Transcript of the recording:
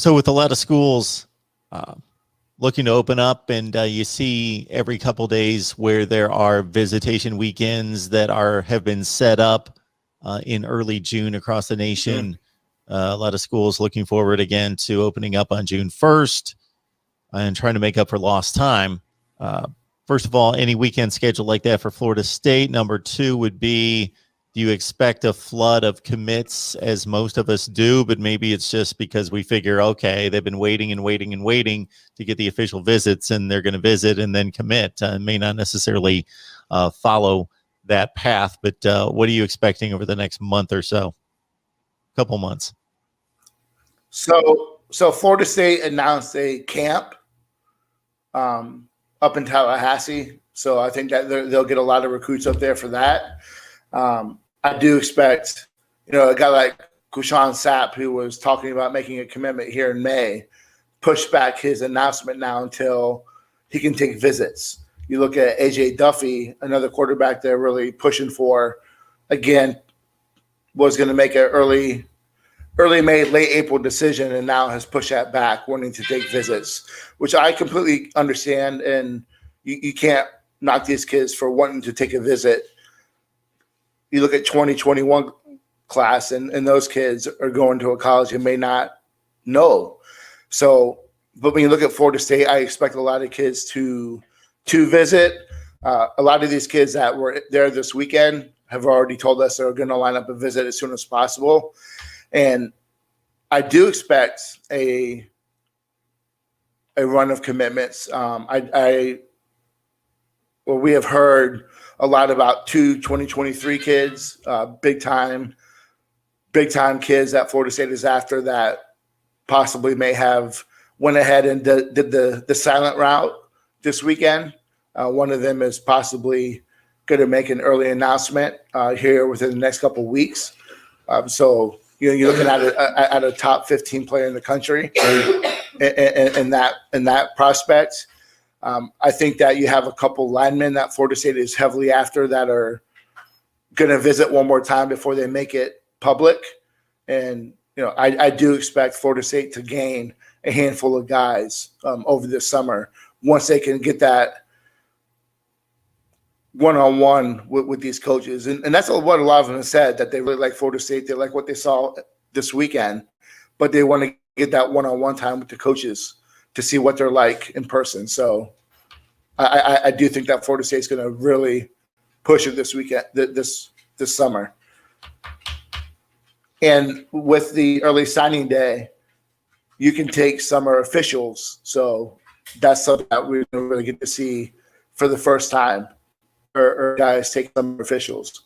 So with a lot of schools looking to open up, and you see every couple days where there are visitation weekends that have been set up in early June across the nation. A lot of schools looking forward again to opening up on June 1st and trying to make up for lost time. First of all, any weekend schedule like that for Florida State? Number two would be, do you expect a flood of commits, as most of us do, but maybe it's just because we figure, okay, they've been waiting and waiting and waiting to get the official visits, and they're going to visit and then commit. May not necessarily follow that path, but what are you expecting over the next month or so? Couple months. So Florida State announced a camp up in Tallahassee. So I think that they'll get a lot of recruits up there for that. I do expect, a guy like Kushan Sapp, who was talking about making a commitment here in May, push back his announcement now until he can take visits. You look at AJ Duffy, another quarterback they're really pushing for, again, was going to make an early May, late April decision, and now has pushed that back, wanting to take visits, which I completely understand. And you can't knock these kids for wanting to take a visit. You look at 2021 class, and those kids are going to a college you may not know. So, but when you look at Florida State, I expect a lot of kids to visit. A lot of these kids that were there this weekend have already told us they're going to line up a visit as soon as possible. And I do expect a run of commitments. We have heard a lot about 2023 kids, big time kids that Florida State is after, that possibly may have went ahead and did the silent route this weekend. One of them is possibly going to make an early announcement here within the next couple of weeks. So you're looking at a top 15 player in the country in that prospect. I think that you have a couple linemen that Florida State is heavily after that are going to visit one more time before they make it public. And, I do expect Florida State to gain a handful of guys over this summer once they can get that one-on-one with these coaches. And that's what a lot of them have said, that they really like Florida State. They like what they saw this weekend, but they want to get that one-on-one time with the coaches to see what they're like in person. So I do think that Florida State's going to really push it this weekend, this summer. And with the early signing day, you can take summer officials. So that's something that we're going to really get to see for the first time, or guys take summer officials.